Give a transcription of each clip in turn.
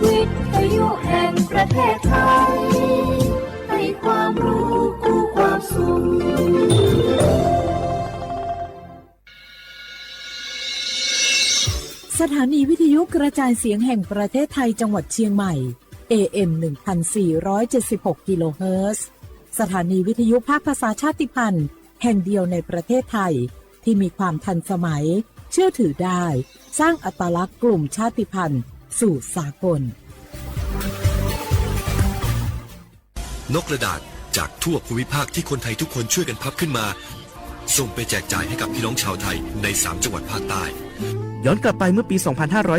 วิทยุแห่งประเทศไทยให้ความรู้กู้ความสุขสถานีวิทยุกระจายเสียงแห่งประเทศไทยจังหวัดเชียงใหม่ AM 1476 กิโลเฮิรตซ์สถานีวิทยุภาคภาษาชาติพันธุ์แห่งเดียวในประเทศไทยที่มีความทันสมัยเชื่อถือได้สร้างอัตลักษณ์กลุ่มชาติพันธุ์สู่สากลนกกระดาษจากทั่วภูมิภาคที่คนไทยทุกคนช่วยกันพับขึ้นมาส่งไปแจกจ่ายให้กับพี่น้องชาวไทยใน3จังหวัดภาคใต้ย้อนกลับไปเมื่อปี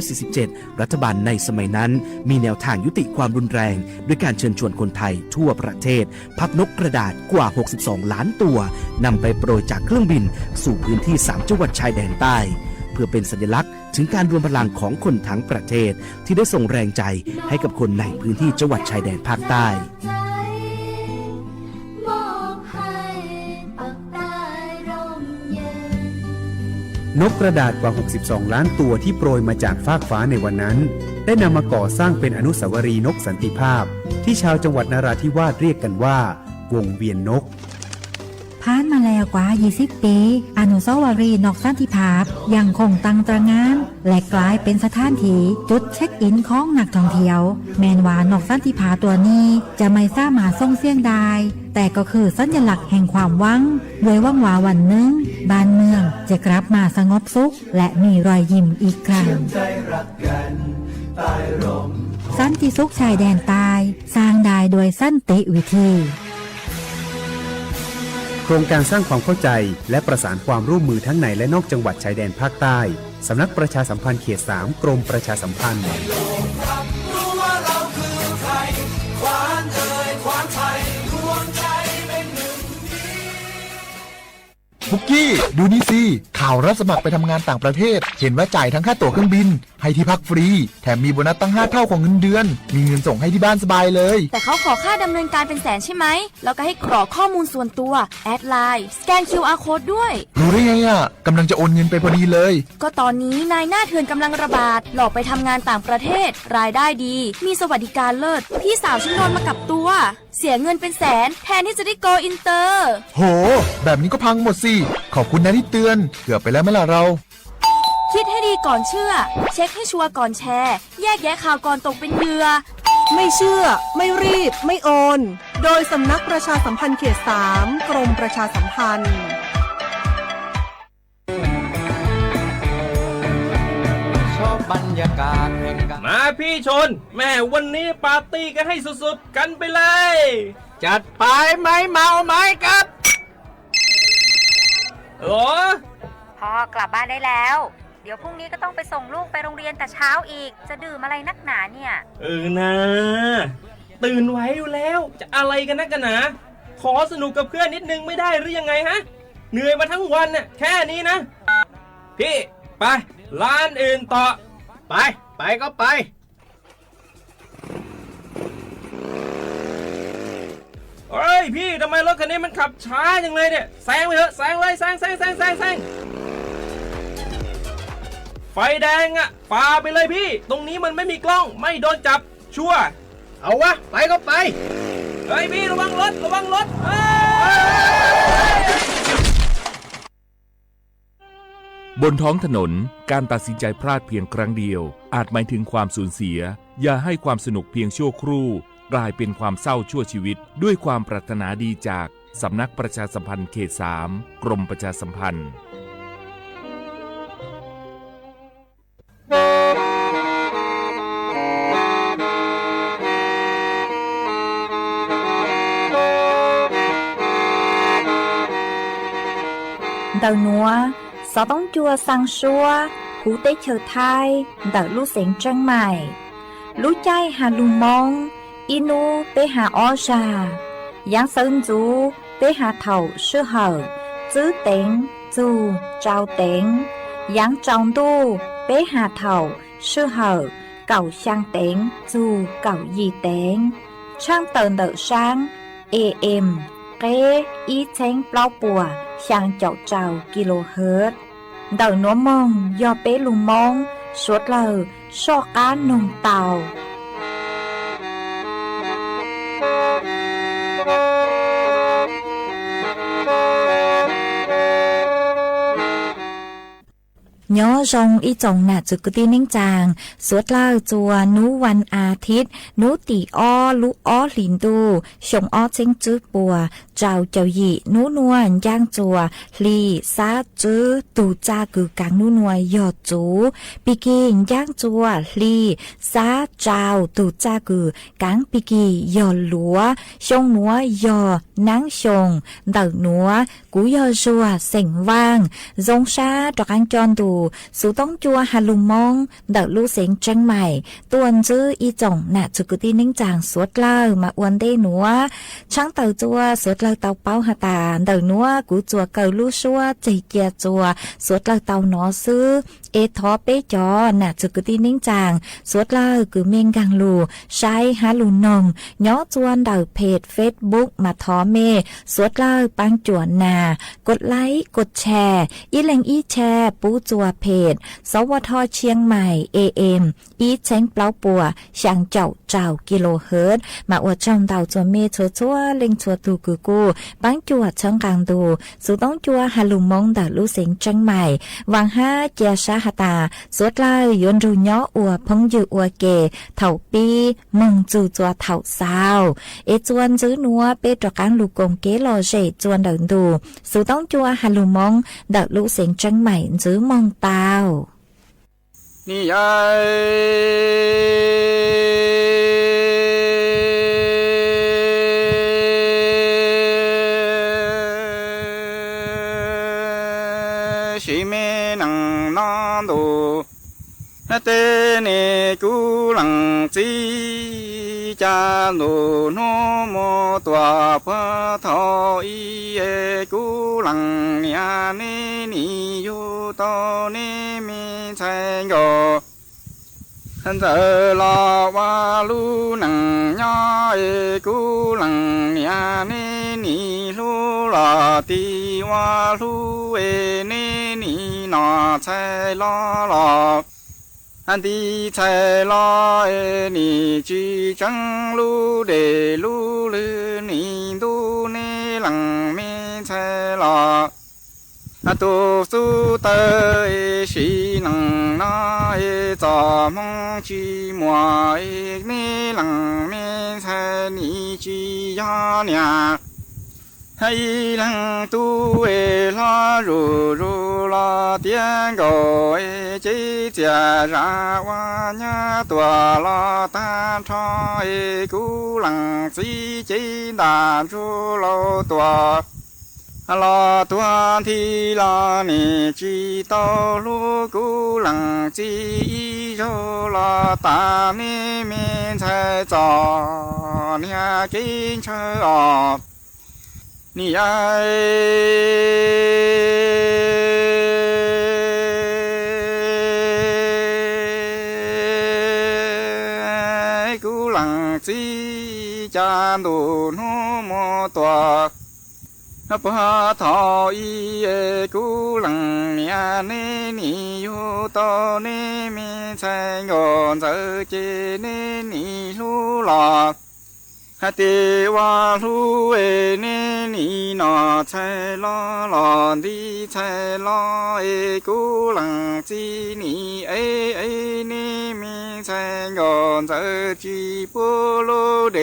2547 รัฐบาลในสมัยนั้นมีแนวทางยุติความรุนแรงด้วยการเชิญชวนคนไทยทั่วประเทศพับนกกระดาษกว่า 62 ล้านตัวนำไปโปรยจากเครื่องบินสู่พื้นที่3จังหวัดชายแดนใต้เพื่อเป็นสัญลักษณ์ถึงการรวมพลังของคนทั้งประเทศที่ได้ส่งแรงใจให้กับคนในพื้นที่จังหวัดชายแดนภาคใต้นกกระดาษกว่า 62 ล้านตัวที่โปรยมาจากฟากฟ้าในวันนั้นได้นำมาก่อสร้างเป็นอนุสาวรีย์นกสันติภาพที่ชาวจังหวัดนราธิวาสเรียกกันว่าวงเวียนนกผ่านมาแล้วกว่า 20 ปีอนุสาวรีย์นกสันติภาพยังคงตั้งตระหง่านและกลายเป็นสถานที่จุดเช็คอินของนักท่องเที่ยวแม้ว่านกสันติภาพตัวนี้จะไม่สามารถส่งเสียงได้แต่ก็คือสัญลักษณ์แห่งความหวังด้วยหวังว่าวันหนึ่งบ้านเมืองจะกลับมาสงบสุขและมีรอยยิ้มอีกครั้งสันติสุขชายแดนใต้สร้างได้โดยสันติวิธีโครงการสร้างความเข้าใจและประสานความร่วมมือทั้งในและนอกจังหวัดชายแดนภาคใต้สำนักประชาสัมพันธ์เขต 3 กรมประชาสัมพันธ์บุกกี้ดูนี่สิข่าวรับสมัครไปทำงานต่างประเทศเห็นว่าจ่ายทั้งค่าตั๋วเครื่องบินให้ที่พักฟรีแถมมีโบนัสตั้ง5 เท่าของเงินเดือนมีเงินส่งให้ที่บ้านสบายเลยแต่เขาขอค่าดำเนินการเป็นแสนใช่ไหมแล้วก็ให้กรอกข้อมูลส่วนตัวแอดไลน์สแกน QR Code ด้วยรู้ได้ไงอ่ะกำลังจะโอนเงินไปพอดีเลยก็ตอนนี้นายหน้าเถื่อนกำลังระบาดหลอกไปทำงานต่างประเทศรายได้ดีมีสวัสดิการเลิศพี่สาวฉันโดนมากับตัวเสียเงินเป็นแสนแทนที่จะได้โกอินเตอร์โหแบบนี้ก็พังหมดสิขอบคุณนะที่เตือนเกือบไปแล้วไหมล่ะเราคิดให้ดีก่อนเชื่อเช็คให้ชัวร์ก่อนแชร์แยกแยะข่าวก่อนตกเป็นเหยื่อไม่เชื่อไม่รีบไม่โอนโดยสำนักประชาสัมพันธ์เขต 3 กรมประชาสัมพันธ์บรรยากาศมาพี่ชนแม่วันนี้ปาร์ตี้กันให้สุดๆกันไปเลยจัดไปไหมเมาไหมครับโอ้พ่อกลับบ้านได้แล้วเดี๋ยวพรุ่งนี้ก็ต้องไปส่งลูกไปโรงเรียนแต่เช้าอีกจะดื่มอะไรนักหนาเนี่ยนะตื่นไว้อยู่แล้วจะอะไรกันนักกันหนาขอสนุกกับเพื่อนนิดนึงไม่ได้หรือยังไงฮะเหนื่อยมาทั้งวันน่ะแค่นี้นะพี่ไปร้านอื่นต่อไปก็ไปเฮ้ยพี่ทำไมรถคันนี้มันขับช้าจังเลยเนี่ยแซงไปเถอะแซงเลยแซงไฟแดงอ่ะฝ่าไปเลยพี่ตรงนี้มันไม่มีกล้องไม่โดนจับชัวร์เอาวะไปก็ไปเฮ้ยพี่ระวังรถบนท้องถนนการตัดสินใจพลาดเพียงครั้งเดียวอาจหมายถึงความสูญเสียอย่าให้ความสนุกเพียงชั่วครู่กลายเป็นความเศร้าชั่วชีวิตด้วยความปรารถนาดีจากสำนักประชาสัมพันธ์เขต 3 กรมประชาสัมพันธ์đầu núa gió bóng chua sang xua cú tết chờ thai đợi lũ xén trăng mải lũ chai hà lù mong inu bê hà o trà giáng sơn chú bê hà thầu sư hở chữ tiếng dù trao tiếng giáng trong tu bê hà thầu sư hở cầu sang tiếng dù cầu gì tiếng trang tờn đợi sáng AM kế ý chén bao bùa sang chậu trào kHz đầu núa mong do bé lù mong suốt lờ so cá nồng tàu ย้อจงอีจงน่ะจุกตีนิ่งจางสวดเล่าจัวนูวันอาทิตย์นูตีอ้อลุอ้อหลินดูชงอ้อเชิงจื้อปัวเจ้าเจ้าหยีนูนวลย่างจัวลีซาจื้อตูจ้ากือกางนูนวลยอดจูปีกีย่างจัวลีซาเจ้าตูจ้ากือกางปีกียอหลัวชงนัวยอนางชงเต่านัวกูยอจัวเสียงว่างจงซาดอกอังจอนดูสูต้องจัวฮาลุมมองเต่าลูเสียงจังใหม่ตัวนจื้ออีจ่องน่ะจุกตีนิ่งจางสวดเล่ามาอวนได้หนัวช่างเต่าจัวสวดเล่าเต่าเป้าหาตาเต่านัวกูจัวเกาลูชัวใจเกียจัวสวดเล่าเต่าหนอซื้อเอทอเปจอน่ะจุกตีนิ่งจางสวดเล่ากือเมงกังลูใช้ฮาลุนงย้อจวนเต่าเพจเฟซบุ๊กมาทอเมสวดเล่าปังจวนนากดไลค์กดแชร์อีแหลงอีแชร์ปูจัวเพจสวทเชียงใหม่ AM อีเช้งเปล่าปัวช่างเจ้ากิโลเฮิรตซ์มาอวดจอมเต่าจัวเมชัวเล็งชัวตูกูกูปังจวดเชิงกลางดูสูต้องจัวฮาลุมงเต่าลูเสียงจังใหม่วางห้าเจียชาหตาสวดเล่ายนรูย้ออัวพงยืออัวเกเถ่าปีมึงจูจัวเถ่าสาวเอจวนจื้อนัวเปตรกังลูกกงเกโลเจจวนเดินดูสูต้องจัวฮาลุมงเต่าลูเสียงจังใหม่จื้อมองเตานี่ยายชิเมนังนอนดูเตเนกุลังจีจานุโนโมตัวพระทออีเอกุลังเนียนีนิยุโตนิมิเชงโกฮันเจลาวาลูนังยาเอกุลังเนียนีนิลูลาติวาลูเอนีนินาเชลาลาอันดีใจลอยนี่จีจังลูเดลูลือนี่ดูนี่หลังมีใจลอตูสุเตยสีหลังน้อยจอมองจีมัวนี่หลังมีใจนี่จียาเนี่ยให้หลังตู้ลารูลาเตียงก็จีเจียราวาญาตัวลาตาทอยกูหลังจีจีดาจูโลตัวลาตัวที่ลานี่จีโตลูกูหลังจีโยลาตานี่มีใจจอเนี่ยกินเชอนี่ไอ้กูหลังจีจานดูโนโมตัวพระทออีเอกูหลังเนี่ยนี่นี่อยู่ตอนี่มีใจงอนเจอเจนี่นี่รู้หลอกฮัตติวาลูเอเนนีนาใช่ลอลอนดีใช่ลอเอกูหลังจีนี่เอนี่มีใช่งอนเจอจีปูโลเด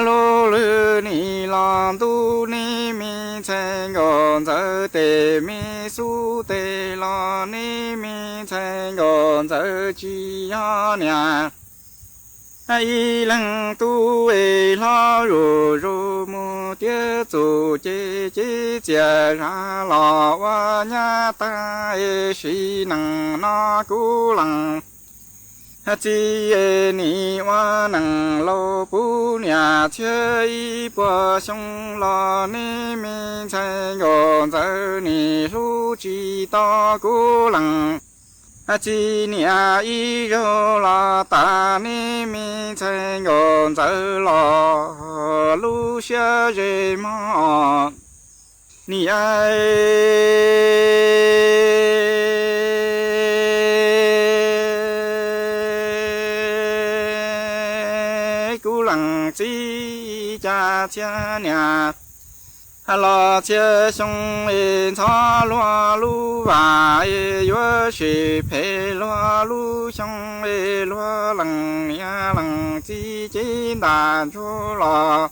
โลลือนี่ลอนตูนี่มีใช่งอนเจอเตมีสูเตลอนี่มีใช่งอนเจอจียาเนี่ยไอ้หลังตู้ลารูมูเตี้ยจูเจเจียราลาวาญาตาสีนังนากูหลังจีนี่วานังโลปูเนียเชยปัวชงลานี่มีใช่กอนเจอนี่รู้จีตากูหลังจีเนียอีโยลาตานี่มีใจงอนเจอลอลูเชียเรมานี่ไอกูหลังจีจาเชียเนี่ย lo chia sông cho lo lu và yo shi pe lo lu sông lo lăng ya lăng chi chi đàn chu lo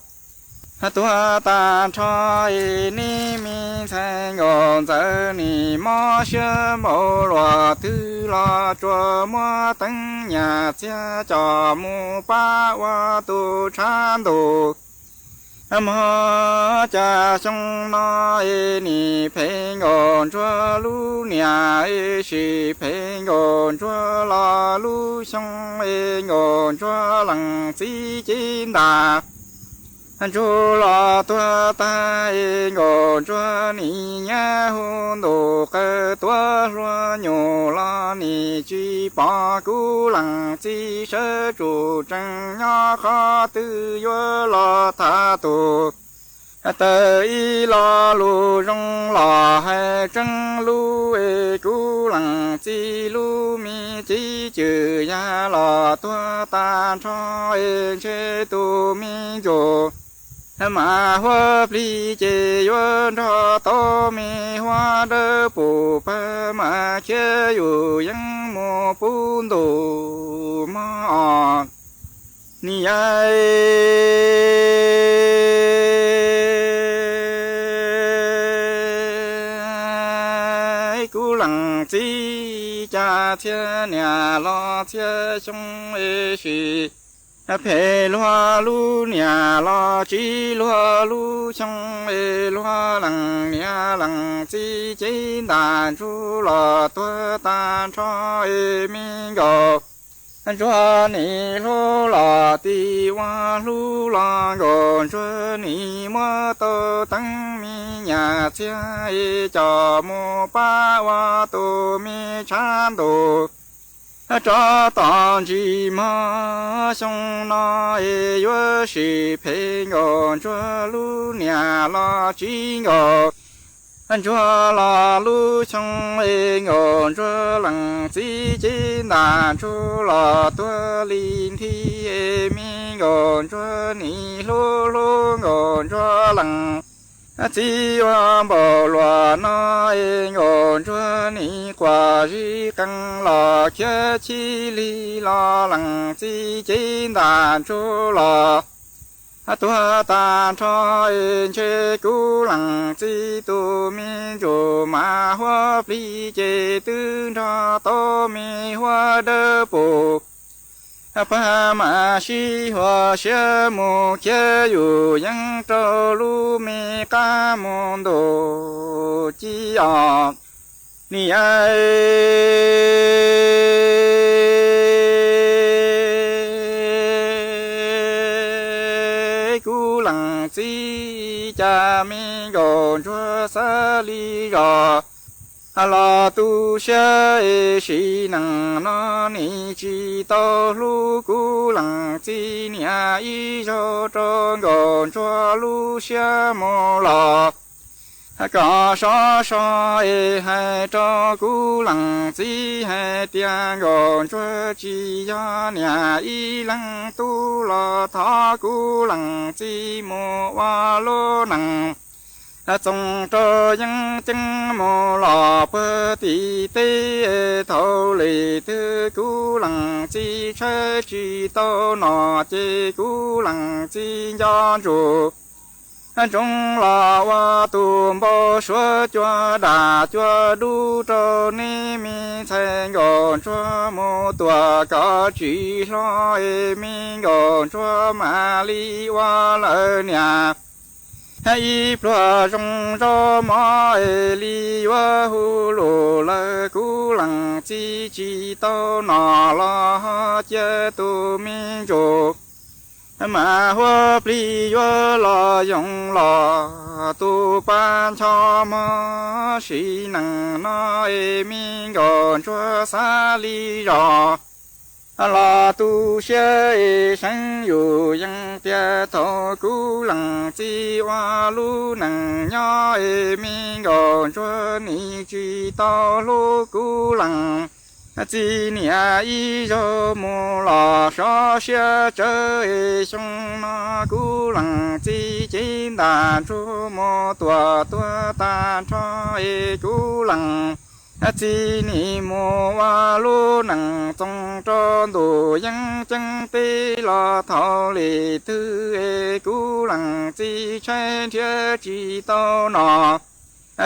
tua ta cho ni mi thành ngon giờ ni mò xe mò lo tư lo cho mò tăng nhà chia cho mu ba wa tu chan tu mò cha sông nó ni pe ngon cho lu nia shi pe ngon cho lo lu sông ngon cho lăng chi chi đà chú lo tua ta ngô chúa ni nhá hôn đồ cơ tua lo nhô lo ni chi bỏ cú lăng chi sơ chủ trăng nhỏ khó tư yo lo tha tu tơ y lo lu rong lo hay trăng lu cú lăng chi lu mi chi chữ ya lo tua ta cho chế tu mi jo mà hoa pli chế yuan cho to mi hoa đơ bù pa mà chế yu yang mo bún đồ ma ni ai cú lăng chi cha thiên nhà lo thiên sông xì pe loa lu nia lo chi loa lu trong loa lăng nia lăng chi chi đàn chu lo tua tan cho mi go cho ni lu lo ti wa lu lo go cho ni mo to tăng mi nhà chia cho mo pa wa tu mi chan tu cho tàn chi ma sông na yo shi pe ngon cho lu nia la chi ngon cho la lu sông ngon cho lăng chi chi đàn cho la tua linh thi mi ngon cho ni lu lu ngon cho lăng chi wa bo lo na ngon cho ni qua ji căng lo che chi li lo lăng chi chi đàn chu lo tua ta cho che cu lăng chi tu mi chu ma hoa pli che tư cho to mi hoa đơ bù pa ma shi hoa xe mu che yu yang trâu lu mi ca môn đồ chi ạ ni ai cú lăng chi cha mi gòn chua sa li gò lo tu xe shi năng nó ni chi to lu cú lăng chi nia y cho gòn cho lu xe mò lò có so hai cho cú lăng chi hai tiếng gòn cho chi ya nia y lăng tu lo tha cú lăng chi mò wa lo năng trong trò dân chân mô lò bơ tì tê thâu lì thư cú lăng chi chơi chi tô nọ chi cú lăng chi do rù trong lò wa tùm bò xua cho đà cho đu trò ni mi thành gòn cho mô tùa có chỉ lo mi gòn cho mà li wa lơ nhà hay plua trong gió mò li wa hu lô la cú lăng chi chi to nọ lo che tu mi jo mà hoa pli wa lo yong lo tu pan cho mò shi năng no mi gon cho sa li ro lo tu xe sang yu yang tia thọ cú lăng chi hoa lu năng nhỏ mi gòn cho ni chi to lu cú lăng chỉ nia y cho mù lò so xe chơi sông nó cú lăng chỉ đàn chú mò tua ta cho cú lăng chỉ ni mò wa lu năng trong cho đồ yang chân tê lò thọ lì tư cú lăng chỉ chơi thiê chỉ tao nọ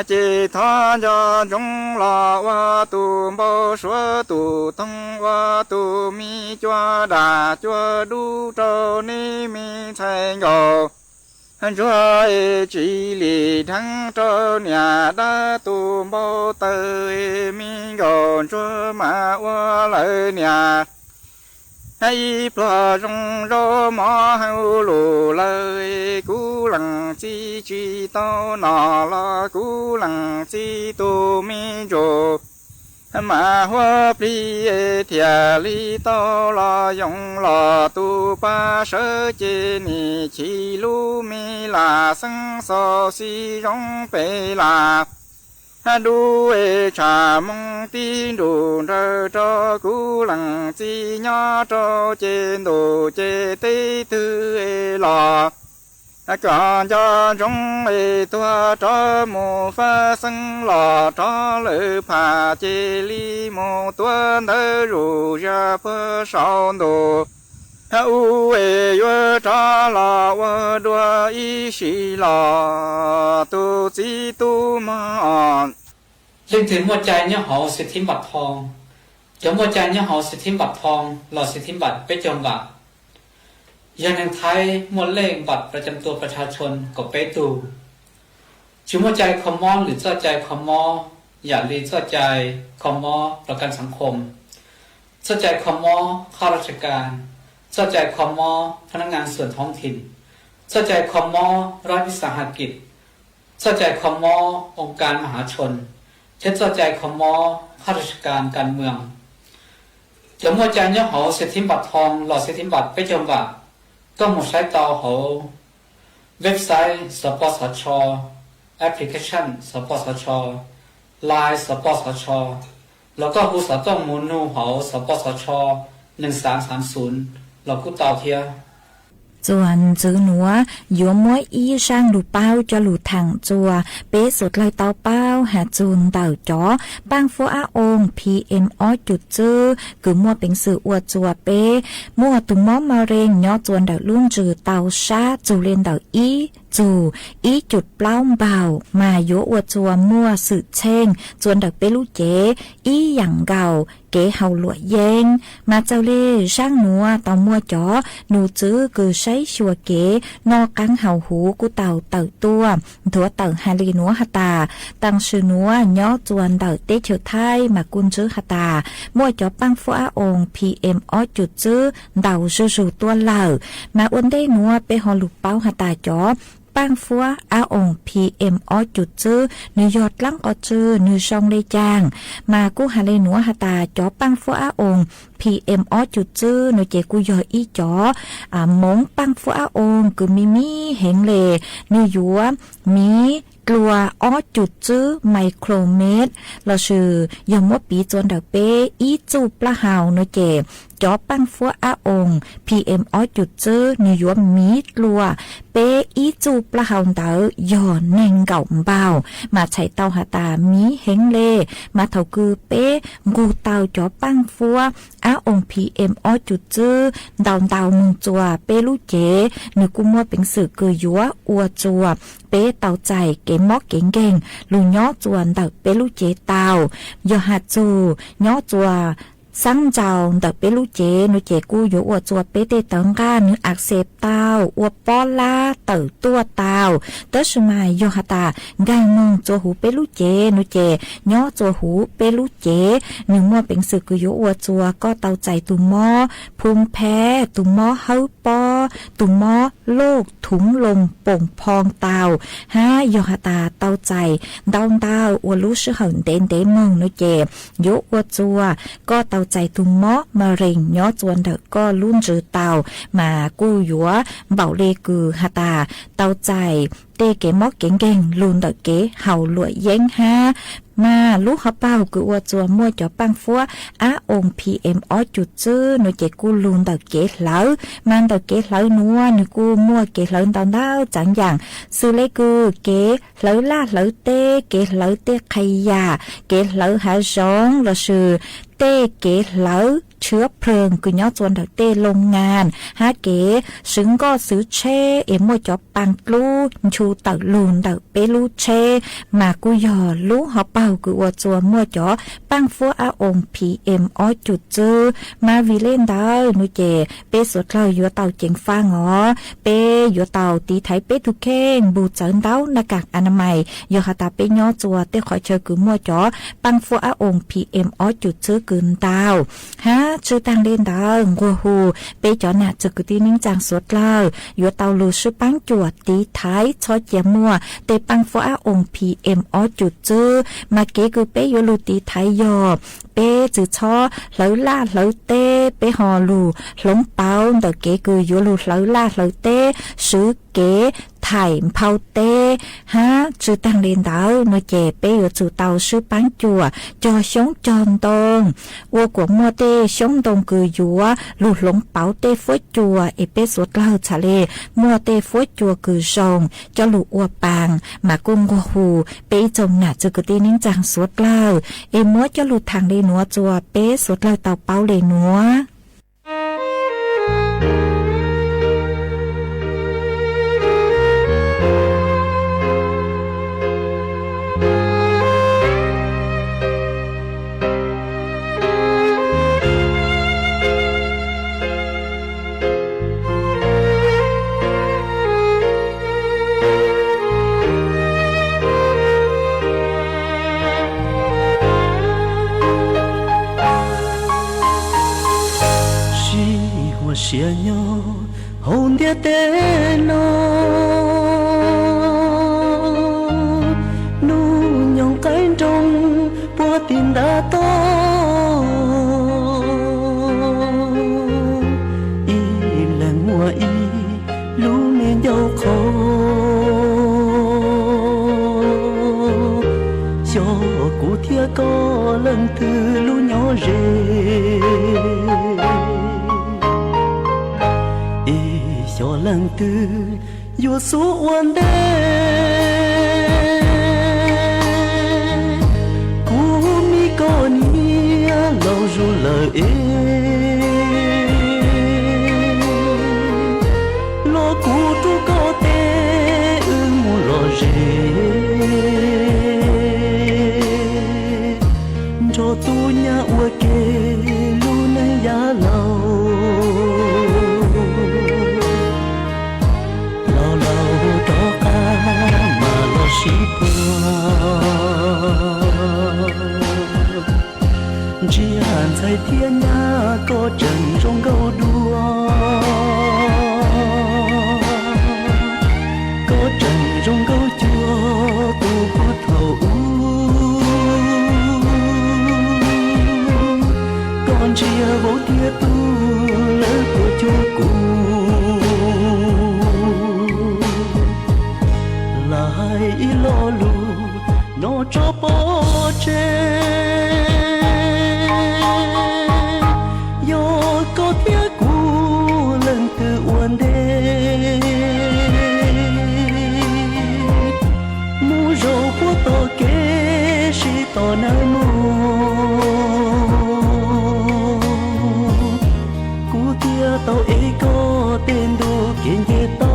chỉ thọ cho chúng lò wa tu bao số tu thông wa tu mi cho đà cho đu cho ni mi thay ngô cho chỉ lì thắng cho nhà đã tu bao tới mi ngô cho mà wa lại nhà hay plò rong rô mò hao lù lời cú lăng chi tao nọ lo cú lăng chi tu mi rô mà hoa pri thia li tao lo yong lo tu pa sơ chê ni chi lu mi la sang so si rong pe la đu trà mong tin đủ rơ cho cú lăng chi nhỏ cho trên đồ chê tê tư lò còn cho chúng tua cho mù pha sân lò cho lỡ phà chê li mù tua nơ rù ra phơ sao đồ u yo cho lò wa đua y xì lò tu chi tu maนึกถึงหัวใจเนี่ยหอสิทธิบัตรทองเดี๋ยวหัวใจเนี่ยหอสิทธิบัตรทองหลอดสิทธิบัตรไปจมบัตรอย่างในไทยมวลเลขบัตรประจำตัวประชาชนก็ไปตูชุมหัวใจคอมมอหรือเจ้าใจคอมมออย่าลีเจ้าใจคอมมอประกันสังคมเจ้าใจคอมมอข้าราชการเจ้าใจคอมมอพนักงานส่วนท้องถิ่นเจ้าใจคอมมอรัฐวิสาหกิจเจ้าใจคอมมอองค์การมหาชนเช่นเจ้าใจคอมมอข้าราชการการเมืองเดี๋ยวหัวใจเนี่ยหอสิทธิบัตรทองหลอดสิทธิบัตรไปจมบัตรก็หมดใช้ต่อหอเว็บไซต์สปสช.แอปพลิเคชันสปสช.ไลน์สปสช.แล้วก็หูสอต้องมูนูหอสปสช1330เรากูต่อเทียส่วนจื้อหนัวยัวม้วยอีช่างหลูเป้าจะหลูถังจัวเป๊สุดเลยเตาเป้าหาจูนเต่าจ๋อปังฟัวอาองPM อ้อจุดจื้อคือมัวเป็นสื่ออวดจัวเป๊มัวตุ่มม้อมะเร็งย่อจวนเต่าลุ่นจื้อเต่าชาจูเรียนเต่าจูอีจุดเปล่าเบามาโยอวดจัวมัวสืบเช่งจวนเต่าเปลูเจอีอย่างเก่าเก๋เฮาหลวยเยงมาเจ้าเล่ช่างหนัวเต่ามัวจ๋อหนูจื้อคือใช้ชัวเก๋นอกังเห่าหูกูเต่าตัวถัวเต่าฮาลีนัวหตาตังชื่อนัวย่อจวนเต่าเตเฉไทยมากุนจื้อหตามัวจ๋อปังฟัวอาองPM อ้อจุดจื้อเต่าสู้ตัวเหล่ามาอ้วนได้นัวไปหอลูกเป้าหตาจ๋อปังฟัวอาองPM อ้อจุดจื้อเนื้อยอดลังอ้อจื้อเนื้อช่องได้จางมากูฮาเลนัวหตาจ๋อปังฟัวอาองPM อ้อจุดจื้อเนื้อเจกูยออีจ๋อมงปังฟัวอาองคือมีเห็งเลเนื้อยัวมีกลัวอ้อจุดจื้อไมโครเมตรเราชื่อยอมว่าปีจวนเดาเปอีจูปลาหาวเนเจจอปังฟัวอาองPM อ้อจุดจื้อเนื้อยัวมีกลัวเปอีจูปลาหาวเดาย่อแนงเก่าเบามาใช้เตาหาตามีเฮงเลมาเท่าคือเปกูเตาจอปังฟัวอาองPM อ้อจุดจื้อดาวมุงจัวเปลูเจเนื้อกูมัวเป็นสื่อคือยัวอัวจัวเปเตาใจเก๋มอกเก่งลูย่อจวนเตาเปลูเจเตายอหาจูย่อจัวสังเจ้าเตาเปลูเจนุเจกูอยู่อัวจัวเปเตตังก้าเนื้ออักเสบเตาอัวปอลาเตาตัวเตาเตชมายยอหาตากายมงจัวหูเปลูเจนุเจย่อจัวหูเปลูเจเนื้อมัวเป็นสึกอยู่อัวจัวก็เตาใจตุมอภูมิแพ้ตุมอเฮาปอตุมอโลกถุงลมโป่งพองเตาฮายอหาตาเตาใจเตาอัวรู้ชื่อเหินเต้นมงนุเจยกอัวจัวก็เตา ใจตุงเมาะมะเร็งย้อจวนเถอะก็ลุ่นจือเตามากู้หยัวเบาเลกือหาตาเตาใจเตเก๋มอกเก่งๆลุนเตเก๋เห่าหลวยเย้งฮามาลูกเขาเป้าคืออวจัวมั่วจ่อปังฟัวอาองค์ PM อ้อจุดจื้อหนูเจกูลุนเตเก๋เหลามันเตเก๋เหลานัวหนูกูมั่วเก๋เหลาตอนดาวจังอย่างซื้อเลกูเก๋เหลาลาเหลาเตเก๋เหลาเตขยะเก๋เหลาหาจ้องละชื่อเต้เก๋เหลาเชื้อเพลิงคือย้อจวนเถอะเต้โรงงานฮะเก๋ซึ่งก็ซื้อเช่มั่วจ่อปังลูชูเตลุนเตเปลูเช่มากูยอลูเขาเป่าคืออวจัวมั่วจ่อปังฟัวอาองค์ PM อ้อจุดจื้อมาวิเล่นได้หนูเจเปสวดเราอยู่เตาเจงฟ้าอ๋อเปอยู่เตาตีไทยเปทุกเข่งบูเจินเต้าหน้ากากอนามัยยอหาตาเปย้อจัวเต้คอยเชอคือมั่วจ่อปังฟัวอาองค์ PM อ้อจุดจื้อกืนเต้าฮะชื่อตังเล่นดาวงัวหูเปจอหนาจะกุตีนิ่งจางสวดเล่าอยู่เตาลูชื่อปังจวดตีท้ายชอดเจียมัวเตปังฟัวอาองค์ PM อ้อจุดจื้อมาเกคือเปอยู่ลูตีท้ายยอเป้จือช่อเหลาล่าเหลาเต้เป้หอลูหลงเปาแต่เก๋คืออยู่ลูเหลาล่าเหลาเต้ซื้อเก๋ถ่ายเผาเต้ฮะจือตังเรียนดาวหน่วยเจเป้อยู่จือเตาซื้อปังจัวจอชงจอนตงวัวกวมัวเต้ชงตงคืออยู่ลูหลงเปาเต้ฟวยจัวเอเป้สวดเล่าทะเลมัวเต้ฟวยจัวคือชงจอลูอัวปางมากุ้งกัวหูเป้จงหนาจือกตีนิ่งจางสวดเล่าเอมัวจอลูทางเลนัวจัวเป้สวดเล่าเตาเป้าเลนัวxia nhau hồn địa tê nó nu nhong cái trong bùa tin đã to y làng mùa y lu nên dâu khô cho cụ thia có lần thứ lu nhỏ rề cho lần tư vô số uốn đê cú mi con nia lâu ru lời lo cú tu có tê mu lo rê cho tu nhà ua kê lu nay ya lâu chỉ hàn say thiên nhà có trần trong câu đua có trần trong câu chua tu phút hậu con chia vô thiết tu lỡ của chúa cụ lại lo lù nó cho bó chê yo có thiết cũ lần từ uốn đê mu rô của to kế si to nơi mu cú tia tao ấy có tên đồ kiến dễ to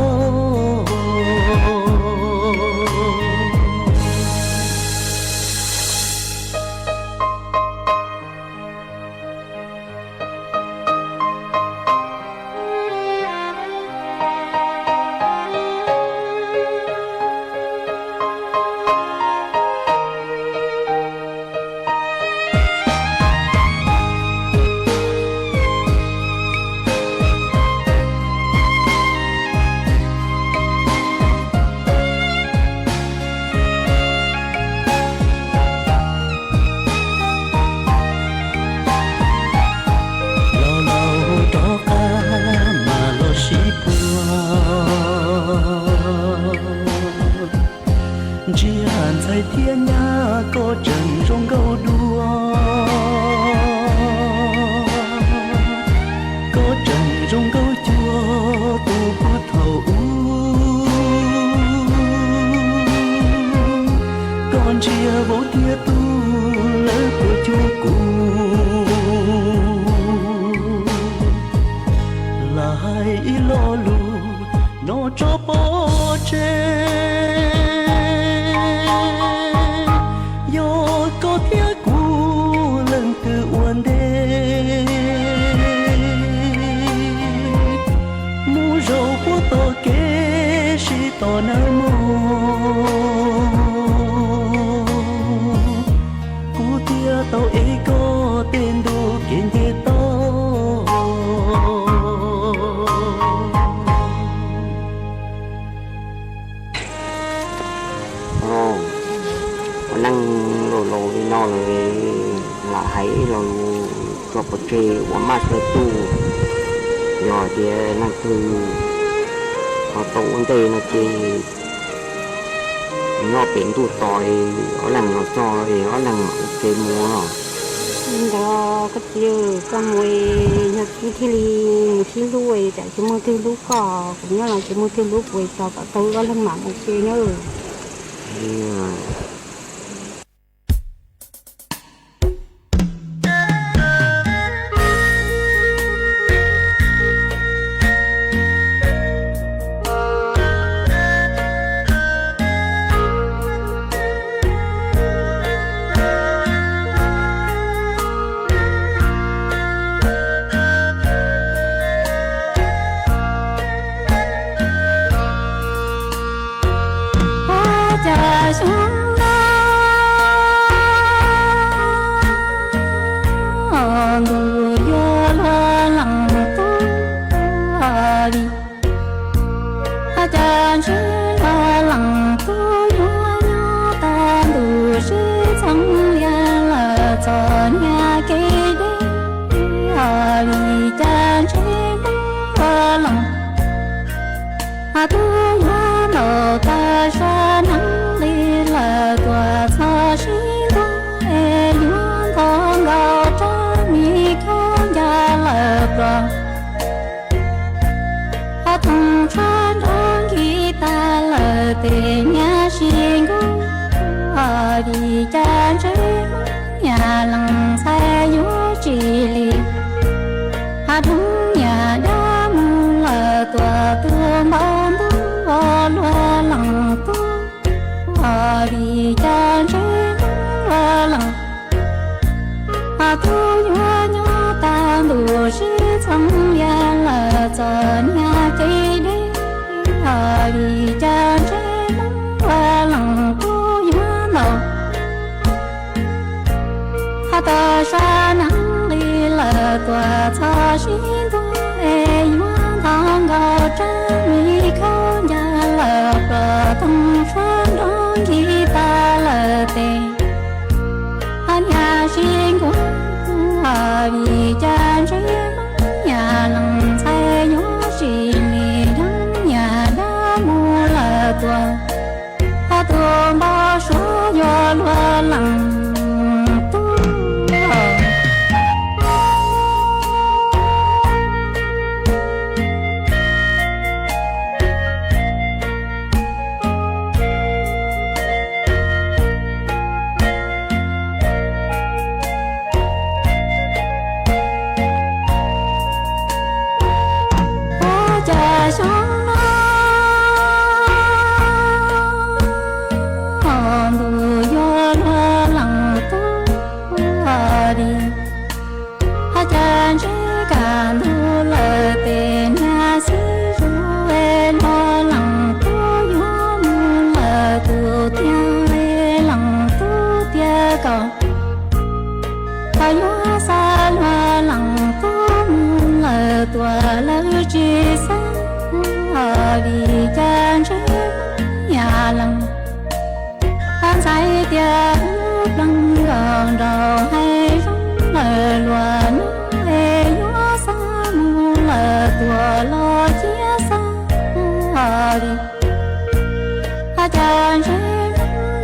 thiên nhà có trần rong câu đua có trần rong câu chua tu có thầu con chia bố tia tu lỡ của chúa cụ là hai lo lù nó cho bố chê yo có thiết cũ lần từ uốn đê mu râu bố to kế si to nam mô cú tia tao ấy có tên đồ kiến thế to năng lồ lồ đi nó là hãy lồ cho bậc trẻ của má sơ tu rồi thì năng thư họ tổ vấn đề là chỉ nó biển tu tỏi ở lần nó cho thì ở lần cái mua đó cái chiều con mùi nhật thi li thi lui tại chỉ mua thi lú cò cũng như là chỉ mua thi lú quỳ cho cả tôi có lần mạng một xí nữa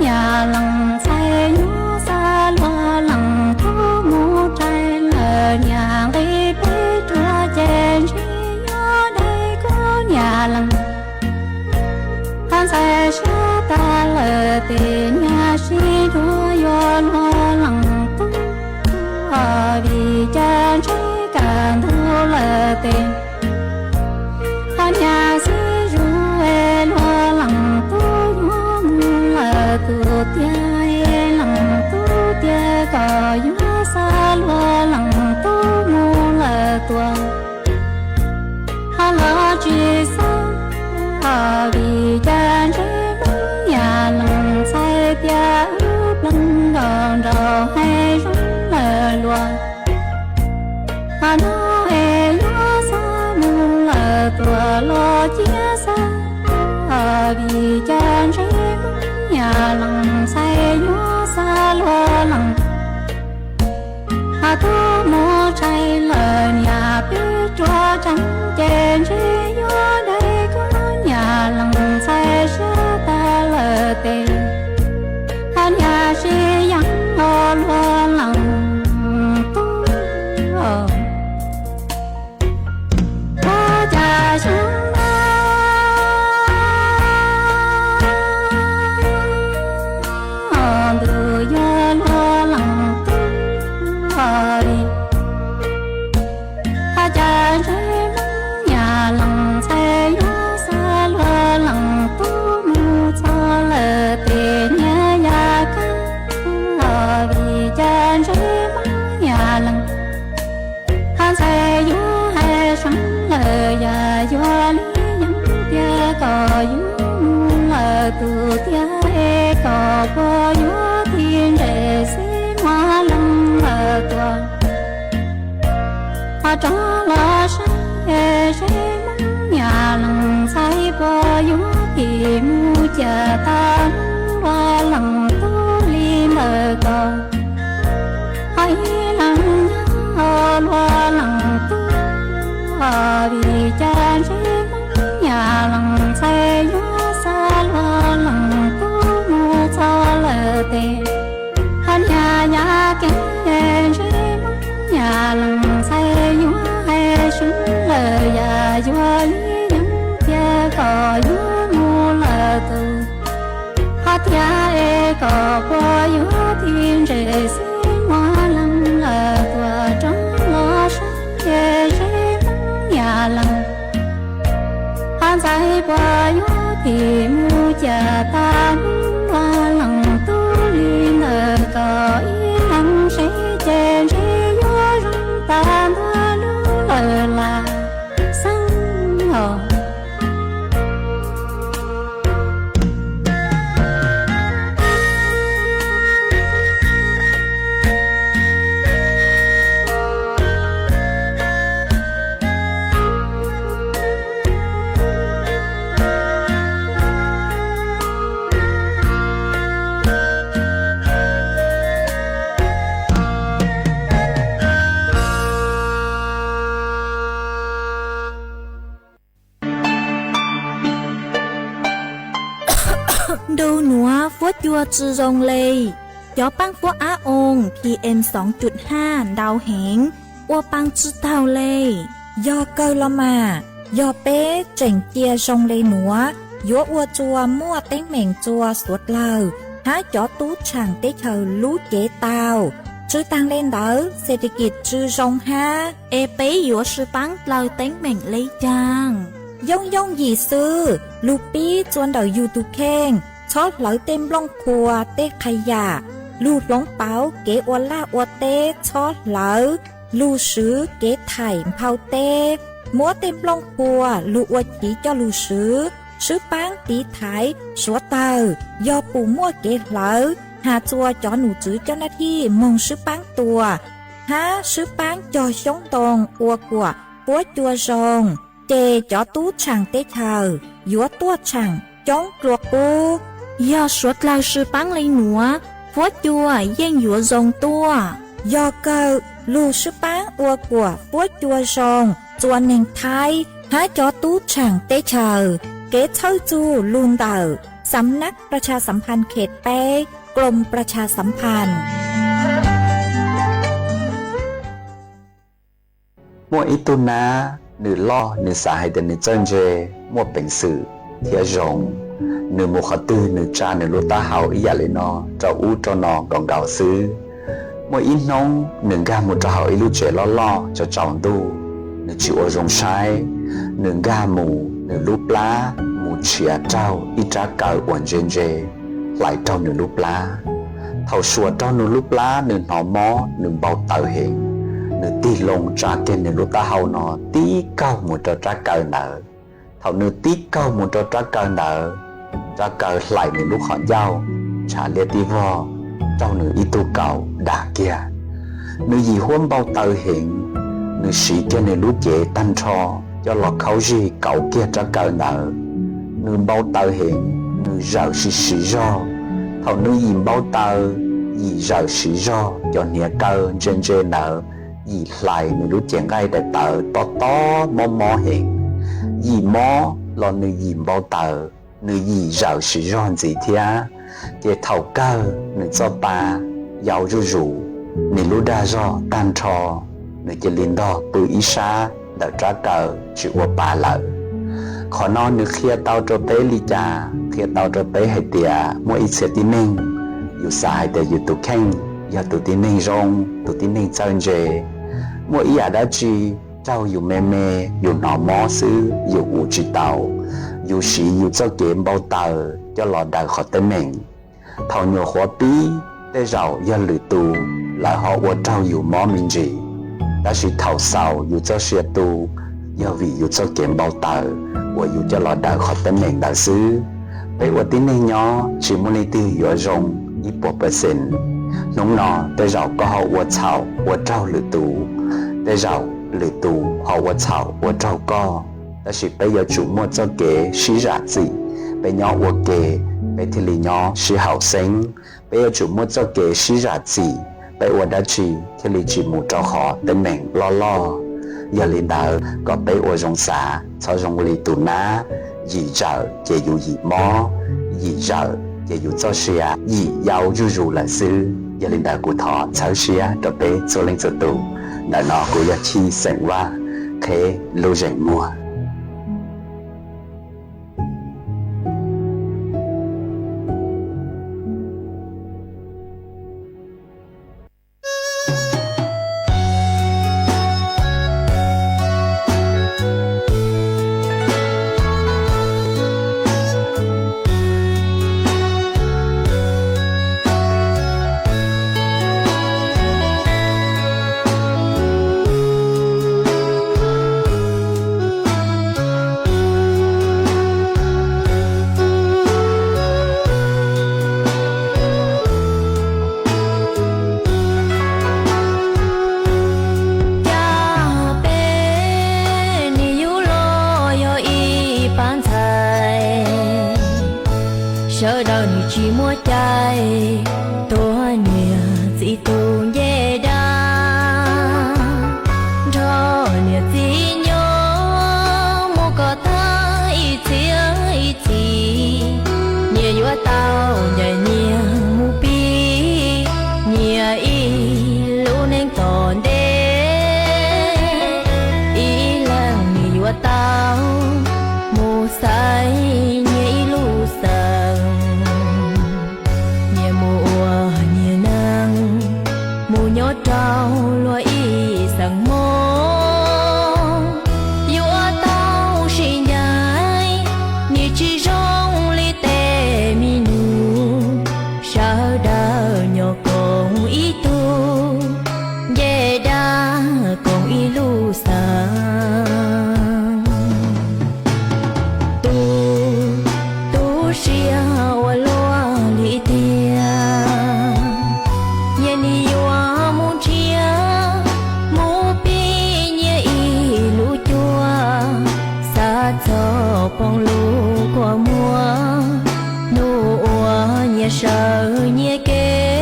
nhà lăng lăng han sai sa ta lờ tê nhà si thua yo lo lăng tu vì cha trái càng thua lờ tê han nhà si ru e lo lăng tu yo lờ tu tia e lăng tu tia có yo sa lo lăng tu mu lờ tua lo chỉ sao vì cha trái bóng nhà lần say tia ướp lưng gòn rầu hay rung lờ lùa nó hề gió xa mù lờ tua lo chia xa vì cha trái bóng nhà lần say gió xa lo lần thu mua trái lờ nhà biết cho trắng trên dưới gió đây có nhà lần say sẽ ta lờ tê nhà si vắng lo lo lòng tu có cha sáng từ gió lo lòng tu cha trái bóng nhà lần say gió xa lo lần tu mu cho lờ tê nhà nhà ca vì cha trái bóng nhà lần han say gió hay sáng lờ và gió lý nhắn tia cò gió lờ tu tia e cò có gió thiên rề xí hoa lăng lờ tua cho lo say say mong nhà lần say bờ gió thì mu chờ ta qua lần tu li mờ cò hãy lần nhớ lo lần tu vì cha say mong nhà lần say gió xa lo lần tu mu cho lờ tê hắn nhà kén say mong nhà lần say gió hay xuống lờ và gió lý nhắn tia cò gió mu lờ từ hát ya e cò qua gió thiên rề xí hoa lăng lờ tua trong lo sáng ghê rê mong nhà lần han say qua gió thì mu chờ ta qua lần tu li lờ cò ý lăng sẽ trên rê gió rung ta là sân hồดูหนัวฟัวจัวจือรงเลยยอปังฟัวอาองPM 2.5 ดาวเหงอัวปังจือเต่าเลยยอเกลละมายอเป้เจ๋งเจียรงเลยหนัวยัวอัวจัวมั่วเต้งเหม่งจัวสวดเลอหาจอตูช่างเต้เธอรู้เจเตาชื่อตังเล่นเดอเศรษฐกิจจือรงฮาเอเป้ยัวชื่อปังเลอเต้งเหม่งเลยจางย่องย่องหยีซื้อลูปี้จวนเดอยูทูเข่งชอบเหลาเต็มล่องครัวเต้ขยะลูดหลงเป๋าเก๋อวล่าอวเต้ชอบเหลาลูซื้อเก๋ไถ่เผาเต้มัวเต็มล่องครัวลูอวจีเจ้าลูซื้อปังตีไถ่สัวเตอยอปูมั่วเก๋เหลาหาจัวจอหนูจื้อเจ้าหน้าที่มงซื้อปังตัวหาซื้อปังจอชงตรงอัวกัวปัวจัวซองเจจอตู้ช่างเต้เธอยัวตัวช่างจ้องกลัวกูยอสวดลายซื้อปังเลยหนัวฟัวจัวเย่งยัวซงตัวยอเกอลูซื้อปังอัวกัวฟัวจัวซองจวนเน่งไทยหาจอตู้ช่างเต้เธอเก๋เท่าจูลุนเตอสำนักประชาสัมพันธ์เขตเป้กรมประชาสัมพันธ์มัวอิตุนา nữ lo nữ xã hay tên nữ chân dê mua bệnh sự thiệt rộng nữ một khó tư nữ cha nữ lô ta hào ý lên nó cho u cho nó còn gạo xứ mỗi ít nông nữ ga một trò hào ý lưu trẻ lo cho chồng tu nữ chịu ở rồng sai nữ ga mù nữ lúc lá mù chia trao ít trả cờ uẩn trên dê lại trong nữ lúc lá thầu xua trong nữ lúc lá nữ nó mó nữ bao tạo hình nữ tí lông trả tiền nữ lúc ta hào nó tí cao một trò trả cờ nợ thầu nữ tí cao một trò trả cờ nợ trả cờ lại nữ lúc họ giao trả liệt tí vò trong nữ y tu cầu đà kia nữ gì huống bao tạo hình nữ sĩ kia nữ lúc dễ tan cho lọt khẩu gì cậu kia trả cờ nợ nữ bao tạo hình nữ rào sĩ do thầu nữ gì bao tờ gì rào sĩ do cho nghĩa cơ trên nợ gì lại nữ lúc chèn ngay để tờ to mò hình gì mò lo nữ gì bao tờ nữ gì rào sĩ do gì thia để thầu cơ nữ cho ta giàu rủ nữ lúc đa do tan trò nữ chỉ liên đo bự ý xa đã trả cờ chịu qua bà lợ khó nó nữ khía tao cho bé li trà khía tao cho bé hay tìa mỗi ít sẽ tin ninh dù sai để dù tụ khen giờ tụ tin ninh rong tụ tin ninh chân dê mỗi ý đã chi trao dù mê dù nọ mó xứ dù u chỉ tàu dù sĩ dù cho kiếm bao tờ cho lò đời khó tới mình thầu nhiều khóa bí để giàu do lử tù lại họ qua trao dù mó mình gì đã chỉ thầu sau dù cho xe tù do vì dù cho kiếm bao tờ và dù cho lò đời khó tới mình đã xứ bây giờ tin này nhỏ chỉ muốn lấy từ dựa rong ít bộ bờ sen nông nọ để giàu có họ qua chảo qua trao lử tù để giàu lử tù họ qua chảo qua trao co đã chỉ bây giờ chủ mua cho kế xí ra gì bây nhỏ qua kế bây thì lì nhỏ xí hậu sinh bây giờ chủ mua cho kế xí ra gì bây giờ đã chỉ thì lì chỉ mua cho họ tên mình lo giờ lên đào có bây giờ rong xả cho rong lì tù ná gì giờ chỉ dù gì mò gì giờ chỉ dù cho xia gì giàu rủ là sư giờ lên đào của thọ cháu xia cho bé cho lên cho tù đã nó của gia chi sành qua thế lâu rảnh mua sợ đời chỉ mua trái tua nia chỉ tu dễ đa cho nia chỉ nhớ mua có thay chỉ nia yêu tao nhảy nia mu pi nia y lu nên còn đê y lang nia yêu tao mu sai nia lu sang nhớ trao loa y sang mô yêu tao xin nhai ni chỉ rong li tê mi nu sao đã nhỏ con y tu dễ đã con y lu sang tu xia wa loa li tia phong lưu qua mùa nụ nhẹ sợ nhẹ kê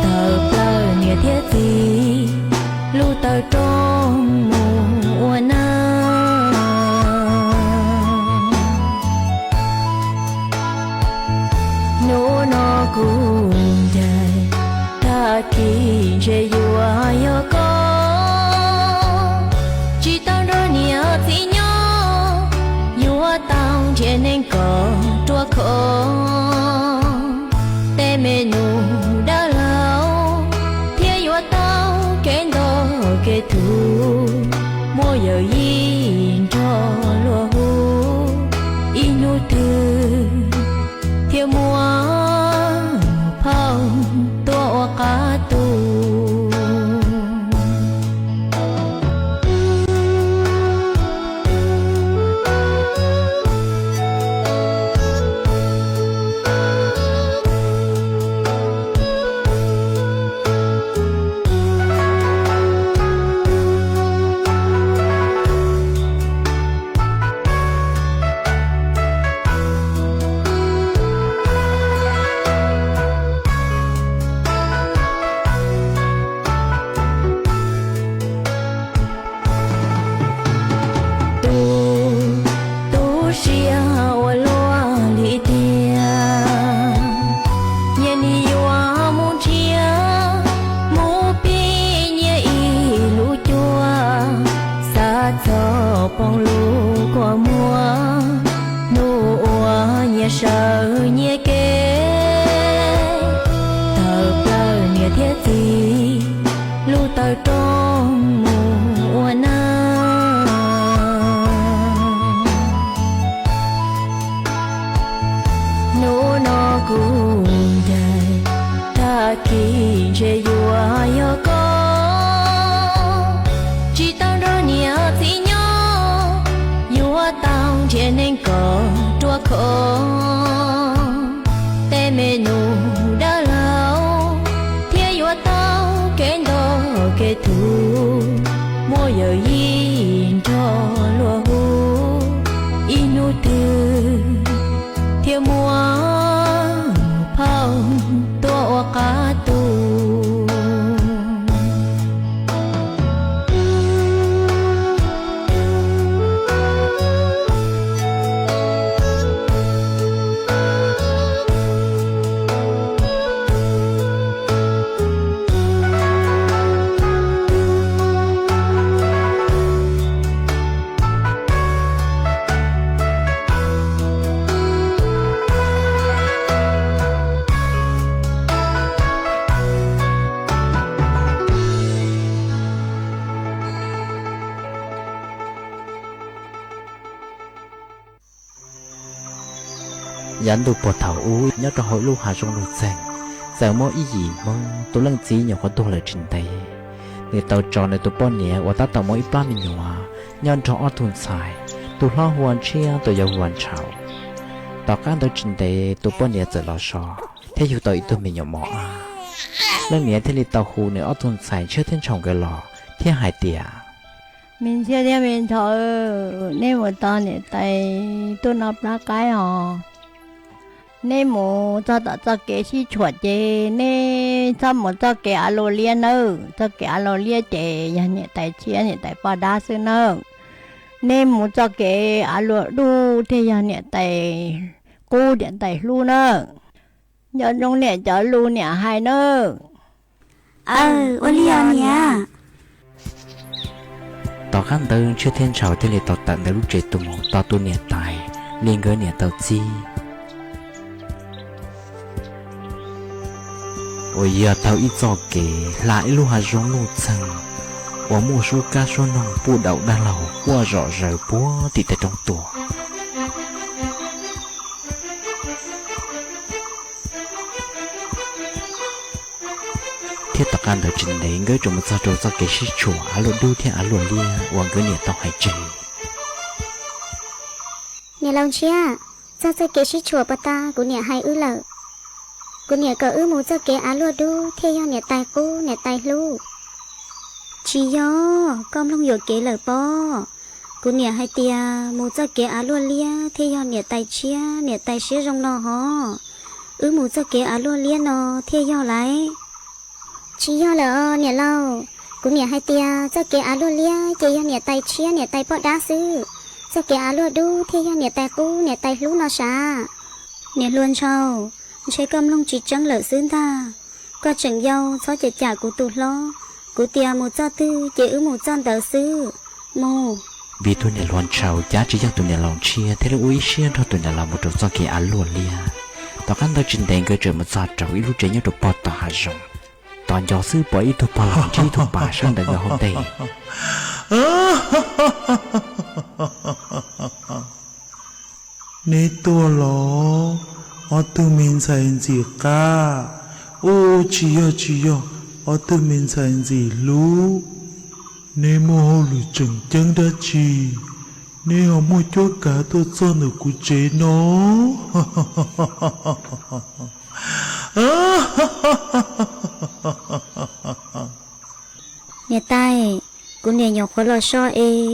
tờ tờ nhẹ thiết gì lưu tờ trong mùa nắng nụ nó cùng dài ta kỳ dễ yêu có khó tê mê nụ đã lâu thiên yêu tao kén đó kẻ thù mua giờ yên cho lúa hú inu từ thiên mua phong tua cá tu dẫn đủ bộ thảo u nhớ cho hội lưu hà trong lụt sành giờ mỗi ý gì mong tôi lăng chí nhiều con tôi là trình tây để tàu tròn này tôi bọn nhẹ và ta tàu mỗi ba mình nhỏ nhân cho ở thôn xài tôi lo hoàn chia tôi giàu hoàn chảo tàu cá tôi trình tây tôi bọn nhẹ giờ lo sò thế dù tôi mình nhỏ mỏ lần nhẹ thế li tàu hồ này ở thôn xài chưa thiên chồng cái lò thiên hải tiệt mình chưa theo mình thôi nên một tao này tay tôi nộp ra cái hò nên một cho cái gì chuột chứ nên cho một cho cái alo liên nữa cho cái alo liên chứ nhà tay chia nhà tay bao đa sự nữa nên một cho cái alo đu thì nhà tay cô điện tay lu nữa nhớ trong nhà cho lu nhà hai nữa Olivia nha tao khăn đơn chưa thiên chào thế li tao tận đến lúc trời tụm tao tu nhà tài liên gỡ nhà tao chi ôi giờ tao ít cho kể lại lu hà giống lu chân và mua số cá số nông bu đậu đa lầu qua rõ rời búa thì tại trong tủ thiết tạc ăn ở trên đấy ngỡ trong một sao trâu cho cái sĩ chùa á lụa đu theo á lụa lia và ngỡ nhẹ tao hay chơi nè lòng chia cho cái sĩ chùa bà ta của nè hay ư lợ của nè cỡ ư một cho cái á lụa đu theo nè tài cô nè tài lu chỉ do con long vừa kế lợ po của nè hay tia một cho cái á lụa lia theo nè tài chia nè tài xía trong nó ho ư một cho cái á lụa lia nó theo lại chỉ do là nè lâu cũng nè hai tia cho cái alo lia chỉ do nè tay chia nè tay bỏ đá sư cho cái alo đu thì do nè tay cú nè tay lú nó xa nè luôn sau chơi cơm lông chỉ trắng lợ xứ ta qua trận dâu cho trẻ trả của tụt lo của tia một cho tư chỉ ứ một cho tờ sư mù vì tôi này loan trâu giá trị cho tôi này lòng chia thế là uy chia cho tôi này là một trâu do kỳ án luôn lia tao cắn tao trình đèn cơ trời một giọt trâu ít lúc trẻ nhớ được bao tao hạ rộng toàn gió sư bỏ ít thuộc bao lòng chi thuộc bà sang đời ngày hôm nay nè tua lò ở từ mình xài gì cả ô chị ơi ở từ mình xài gì lú nè mô hồ lù chừng chân đã chi nè họ mua cho cả tôi cho được của chế nó nè tay cô nè nhọc có lo so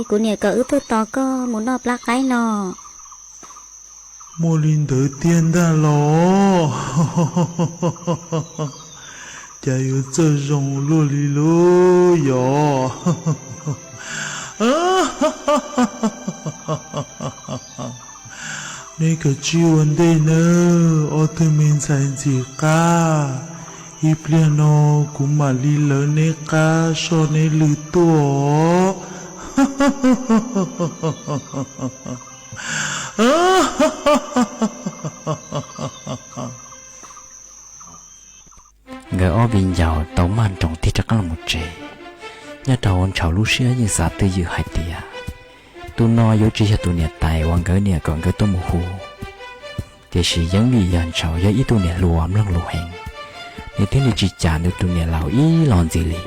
cô nè cỡ tôi to có muốn nộp lá cái nọ mua linh đỡ tiền đã lo chả yêu chơi rong lô lì lô yo nè cái chiêu anh đây nè ở từ mình xài gì cả Ipliano cũng mà li lớn nè cả so nè lư tua người ở bên giàu tàu man trong thì chắc là một trẻ nhà đầu ông cháu lúc xưa như xã tư dự hai tia tôi nói yếu chỉ cho tôi nhiệt tài hoàng cái nhiệt còn cái tôi một hồ thì chỉ giống như dàn cháu do ít tôi nhiệt lùa ấm lăng lùa hẹn để thế này chỉ trả được tôi nhiệt lão ý lòn gì lì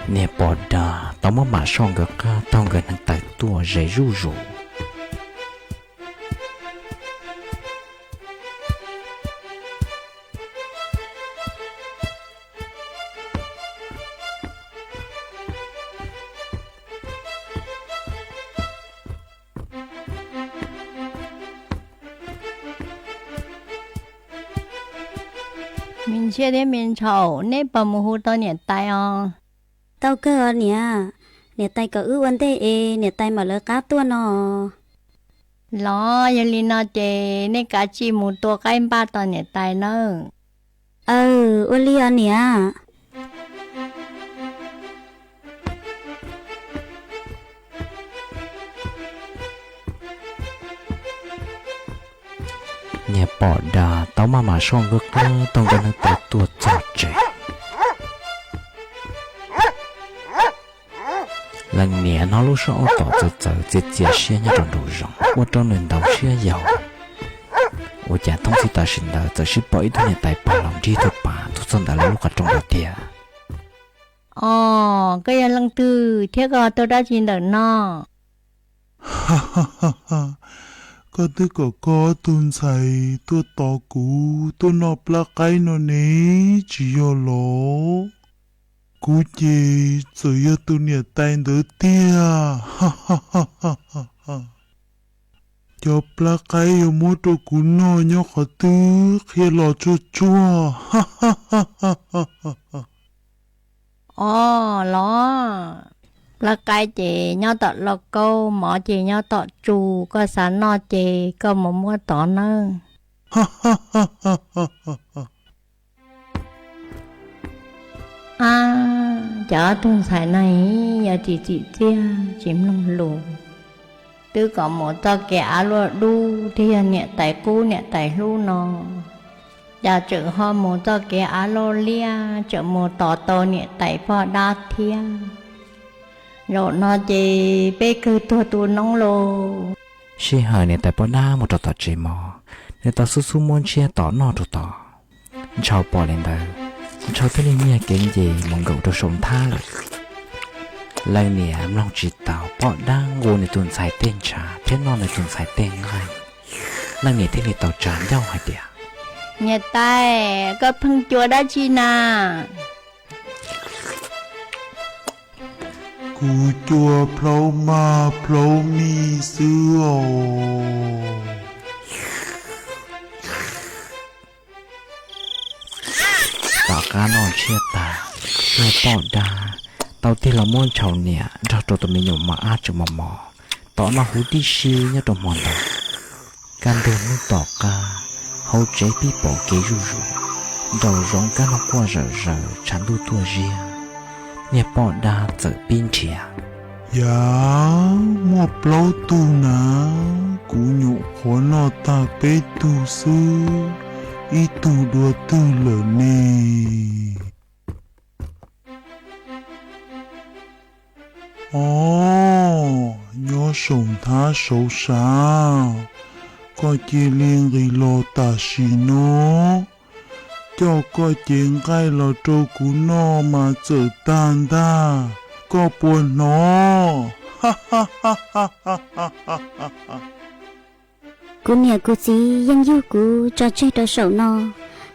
nhiệt bỏ đà tao mất mà xong cái ca tao gần hàng tài tua dễ ru rủ mình chia đến mình chậu nè bà mù hú tao nhiệt tay tao cơ nè tay cỡ vấn đề nè tay mà lỡ cá tua nọ lo giờ li nó chè nè cá chi một tua cái ba tao nhiệt tay nữa ôn li nè nhà bỏ đà tao mà xong gốc lơ tông gần tới tua chọt trẻ lần nè nó lúc sau tỏ giờ chết xia nhà trong đồ rộng qua trong nền đầu xia giàu我讲东西的是呢，只是把一段年代把lòng đi thôi bà tôi xong đã lúc ở trong đầu tiệt cái lần tư thếក៏tôi đã chín được nó có tư có tuần xài tôi tỏ cú tôi nộp lá cái nó nè chỉ yo lố cú gì rồi yo tôi nhẹ tay đỡ tia cho lá cái yo mua tôi cú nó nhớ khó tư khi lò chua chua lo là cái chị nhau tọt lọ câu mỏ chị nhau tọt trù có sẵn no chị có một mua tọt nữa chở tuần xài này giờ chị chia chìm lông lù từ có một tờ kẻ luôn đu thì nhẹ tại cú nhẹ tại lu nó giờ chữ ho một tờ kẻ lô lia chữ một tờ nhẹ tại phò đa thiên rồi nó chỉ bé cứ tua nóng lô xí hờ này tại bỏ đá một trò chỉ mò để tao su muốn chia tỏ nó tỏ cháu bỏ lên đây cháu thấy nghe kiến gì mong gấu cho sống tha rồi lại nè em lòng chỉ tao bỏ đá ngô này tuần xài tên trà thế non này tuần xài tên ngay lại nè thế này tao tràn nhau hay tiệt nhà tay có phân chùa đó chi nà cú chua plau ma plau mi sữa tao cá non chia ta rồi bỏ đá tao thì là món chầu nè cho tụi mình nhổ mà ăn cho mò tao nó hú đi xí nhá tụi mòn đó can đường nó tỏ ca hậu chế bị bỏ kế rù đầu rong cá nó qua rờ chán đu tua ria เนี่ยปอดาเจอปีนเฉีย อย่ามัวเปล่าตูนะกูหยุหัวนอตาไปตูซื้ออีตูดัวตูเลยนี่อ๋อยอส่งท้าโซซาก็เจเลียงรีโลตาชิโนเจ้าก็เจงใกล้เราโจกูนอมาเจอตานตาก็ปวดหนอฮ่าฮ่าฮ่าฮ่าฮ่าฮ่า กูเนี่ยกูจียังอยู่กูcho chơi đồ sầu no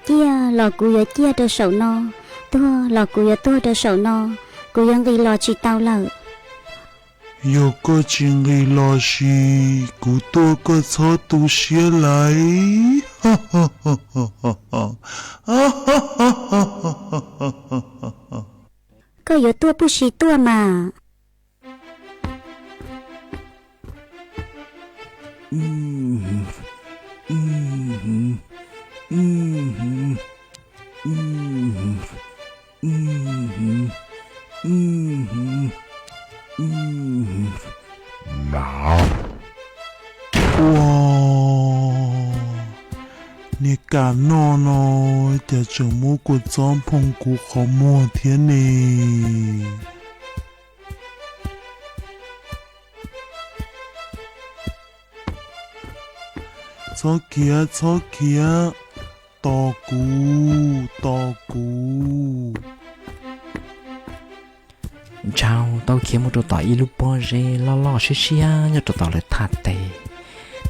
chia lòกูya chia đồ sầu no tua lòกูya tua đồ sầu noกูยังđi lò chỉ tao lợ yo có chuyện gì lo gìกูตัวก็ชอตูเสียไหลฮ่าฮ่าฮ่าฮ่าฮ่าฮ่าฮ่าฮ่าฮ่า ก็有多不是多嘛你敢闹闹，这怎么个帐篷过好么天呢？错kia错kia，稻谷稻谷。 chào tao kiếm một đồ tỏi ilu po re lo lo xí xí nhớ đồ tỏi lại thạt tê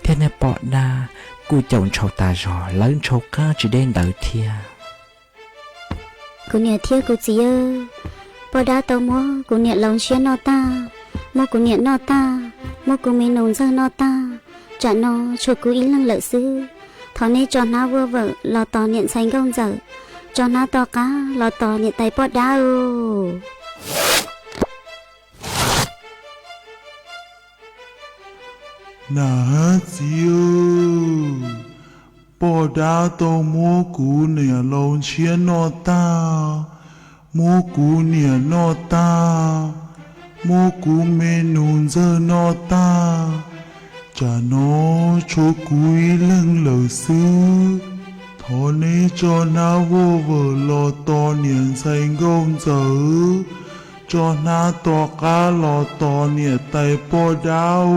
thế này bỏ đaกูchồng chầu ta rồi lớn chầu cá chỉ đến đợi thiaกูเนี่ยเที่ยวกูจีเอพอดาตัวมัวกูเนี่ยลองเชียนอตามัวกูเนี่ยนอตามัวกูมีนงเจอนอตาจะนอชวกูอีลังlợiซื้อทอนี้จอน้าเวอร์เวอร์รอต่อเนี่ยใส่กงเจอจอน้าต่อการอต่อเนี่ยไตปอดา哪只报答到蘑菇年老钱偌大，蘑菇年偌大，蘑菇没弄着偌大，จะนอโชกุยเรื่องเหลือซื้อทอนี้จอนาวัวเวอรอตอเนียนใส่กงเจอจอนาตอกาลอตอเนี่ยไตปอดาว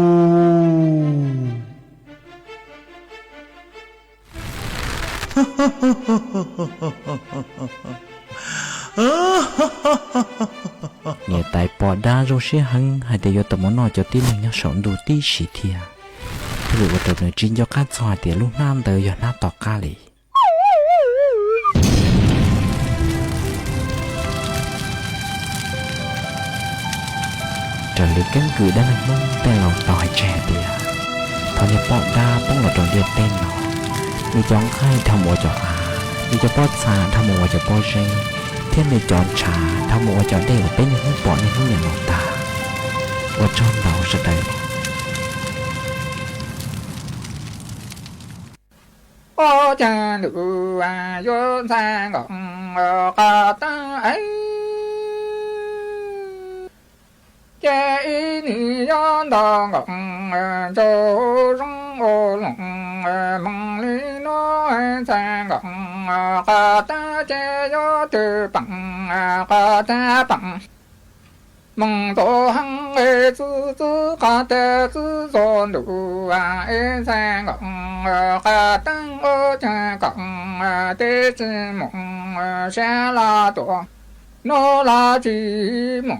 เนี่ยไตปอดาโรเชียหังให้เดียวตมอนอจะตีหนึ่งยังสอนดูตีสีเทียหรือว่าตัวหนึ่งจินยกการซอยเตียลูกน้ำเตยยอหน้าตอกาเลยจะลึกกันคือด้านมึงแต่เราต่อยแช่เดียตอนนี้ปอดาต้องเราตัวเดียวเต้นเนาะมีจ้องไข่ทำวัวจออามีจะปอดซาทำวัวจะปอดเจเทียนในจอนชาทำวัวจะเด้เป็นในหูปอดในหูอย่างหลงตาว่าจอนเราจะได้โอ้จันดูอายุสังกงก็ตาไอเจอีนี่ย้อนดองกงโจรงโอหลงมังลีน้อยสังกงก็ตาเจยอตือปังก็ตาปัง梦多行诶，自自家的自做路啊，诶三个个等我家讲啊的是梦下拉多，诺拉吉梦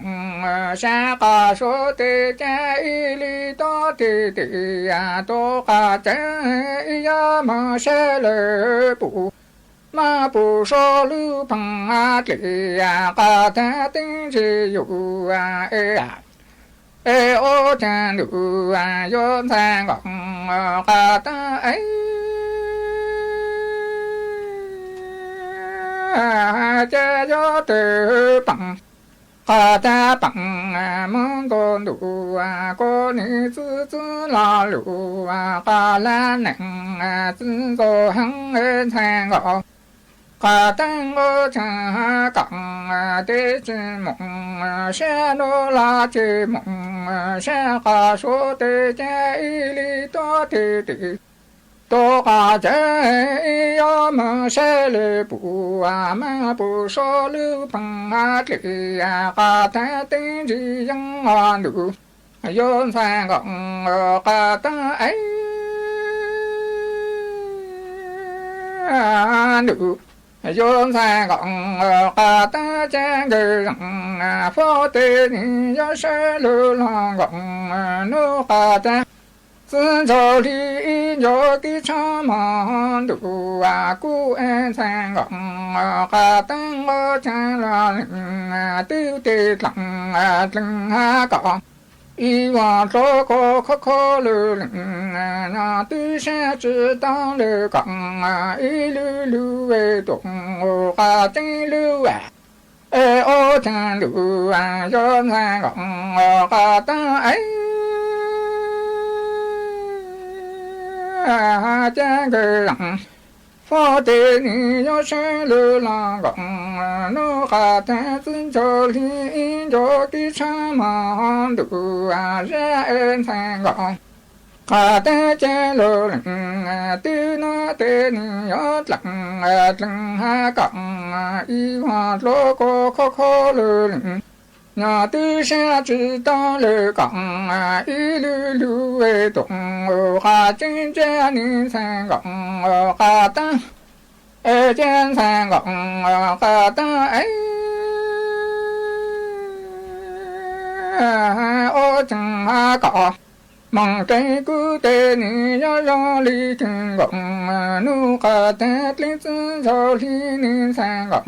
下个说的家一里多的的呀，多个真呀么些了不。马不说路旁啊，这呀个他顶着有啊哎呀，哎我站路啊有三个个他哎，这就得帮。个他帮啊，蒙多路啊，个女子自拉路啊，个男人啊，自做行二三个。cả tăng ngô cha cẳng tê chi mộng xe nô la chi mộng xe cả số tê cha y li to tê tê to cả cha yo mà xe lê bù mà bù số lưu bằng tê cả ta tê chi yang ngon đủ yon sang gọng cả ta ấy đủ yon sang gọng cả ta cha người phó tê ni yo xe lưu long gọng nô cả ta自走里有个长忙路古安山岗等我见了都得等岗一往走过可可路那对山知道了岗一路路为东真路我真路有山岗等哎cha người lặng phó tê ni yo xe lư la gọng nô cả ta xin cho li cho ki cha ma du ra en sang gọng cả ta cha lư lặng tư na tê ni yo lặng lặng ha gọng y hoa lô cô khó khó lư lặng nhà tư xe chỉ ta lệ cẳng y lư lư về tổng hà trên cha ni sang gọng hà ta trên sang gọng hà ta ấy ô chẳng ha cỏ mong cây cứ tê ni yo li kinh gọng nu hà ta lên chân cho li ni sang gọng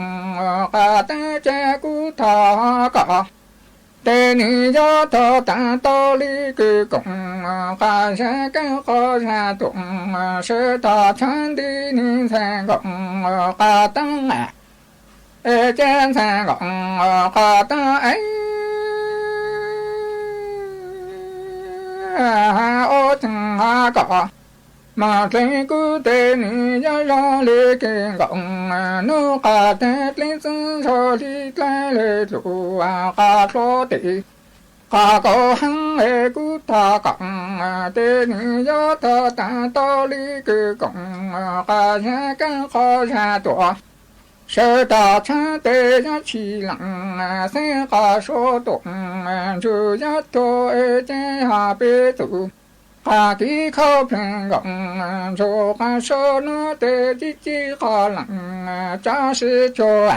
hà ta cha cứ thọ cỏ tê ni yo thọ ta to li cứ gọng hà sa ca khó sa tụng sơ thọ chan đi ni sang gọng hà tăng trên sang gọng hà ta ấy ô chẳng ha cỏ mà thấy cứ tê ni yo li kinh gọng nu hà ta lên chân cho li la le lu hà lo tê cả có hăng cứ ta cẳng tê ni yo thọ ta to li cứ gọng hà sa ca khó sa tụng sơ ta cha tê ya chi lặng sẽ cả số tụng chú ya to chế hà bê tu cả kỹ khâu phèn gọng cho cả số nó tê chi chi khó lặng cha sư cho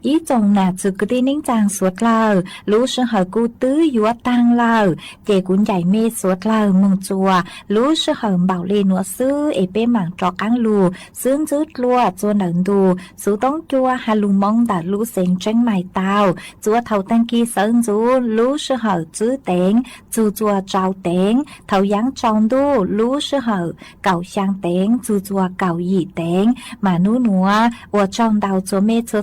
ý chồng nà chữ cứ đi nính chàng suốt lờ lũ sư hở cu tứ yúa tăng lờ chè cuốn dạy mê suốt lờ mừng chùa lũ sư hở bảo lê nụa sư ế bê mảng trọ cáng lù xương rứt lùa chua nẩn đù sú tông chua hà lù mong đã lũ xanh tranh mài tàu chua thầu tăng kỳ sơn rú lũ sư hở chữ téng chua trao téng thầu giáng tròn đu lũ sư hở cào sang téng chua cào yỉ téng mà nú nụa ua tròn đào chua mê chua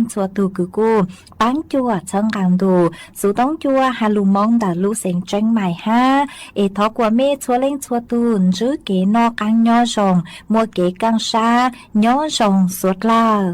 chua tu cử cô bán chua chân càng đồ số tông chua hà lù mong đã lũ xanh tranh mài ha ê thọ của mê chua lên chua tu giữ kế no càng nhỏ rồng mua kế càng xa nhỏ rồng suốt la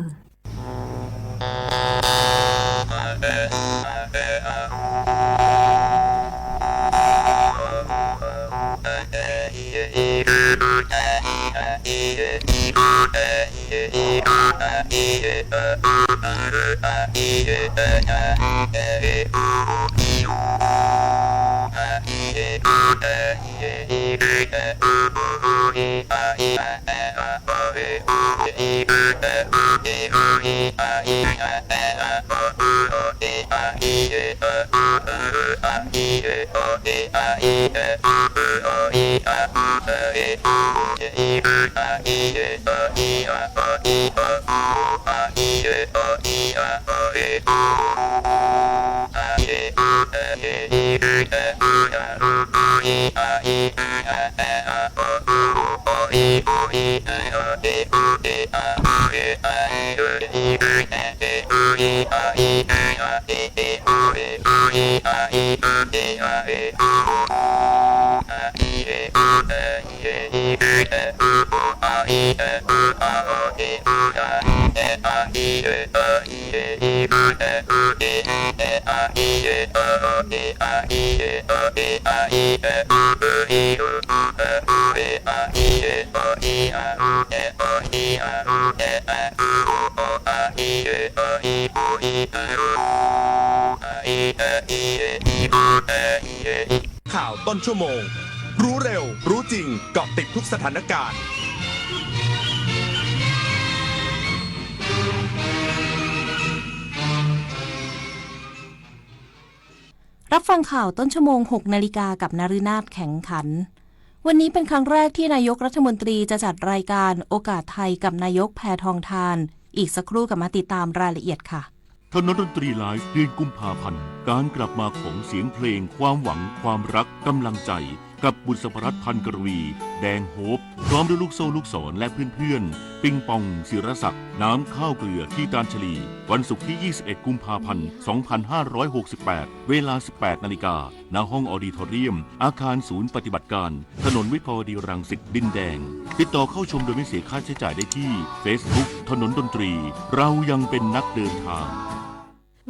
ข่าวต้นชั่วโมงรู้เร็วรู้จริงเกาะติดทุกสถานการณ์รับฟังข่าวต้นชั่วโมง 6 นาฬิกากับนฤนาถแข็งขันวันนี้เป็นครั้งแรกที่นายกรัฐมนตรีจะจัดรายการโอกาสไทยกับนายกแพทองธารอีกสักครู่กับมาติดตามรายละเอียดค่ะถนนดนตรีไลฟ์เดือนกุมภาพันธ์การกลับมาของเสียงเพลงความหวังความรักกำลังใจกับบุษบรัตน์พันกรวี แดงโฮปพร้อมด้วยลูกโซ่ลูกศรและเพื่อนๆปิงปองศิรศักดิ์น้ำข้าวเกลือที่ตาลชลีวันศุกร์ที่ 21 กุมภาพันธ์ 2568 เวลา 18 นาฬิกาณห้องออดิทอเรียมอาคารศูนย์ปฏิบัติการถนนวิภาวดีรังสิตดินแดงติดต่อเข้าชมโดยไม่เสียค่าใช้จ่ายได้ที่ Facebook ถนนดนตรีเรายังเป็นนักเดินทาง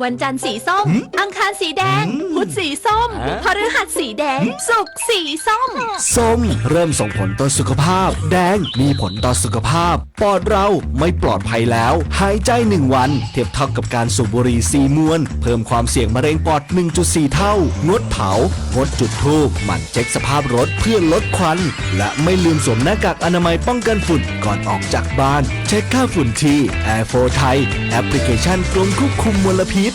วันจันทร์สีส้ม อังคารสีแดง พุธสีส้ม พฤหัสสีแดง ศุกร์สีส้ม ส้มเริ่มส่งผลต่อสุขภาพแดงมีผลต่อสุขภาพปอดเราไม่ปลอดภัยแล้วหายใจ1วันเทียบเท่ากับการสูบบุหรี่4 มวนเพิ่มความเสี่ยงมะเร็งปอด 1.4 เท่างดเผางดจุดธูปหมั่นเช็คสภาพรถเพื่อลดควันและไม่ลืมสวมหน้ากากอนามัยป้องกันฝุ่นก่อนออกจากบ้านเช็คค่าฝุ่นที่ Air 4 Thai แอปพลิเคชันกรมควบคุมมลพิษ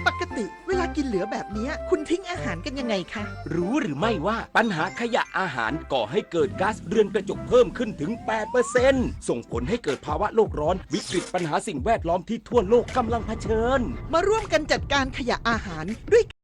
ปกติเวลากินเหลือแบบนี้คุณทิ้งอาหารกันยังไงคะรู้หรือไม่ว่าปัญหาขยะอาหารก่อให้เกิดก๊าซเรือนกระจกเพิ่มขึ้นถึง 8% ส่งผลให้เกิดภาวะโลกร้อนวิกฤตปัญหาสิ่งแวดล้อมที่ทั่วโลกกำลังเผชิญมาร่วมกันจัดการขยะอาหารด้วย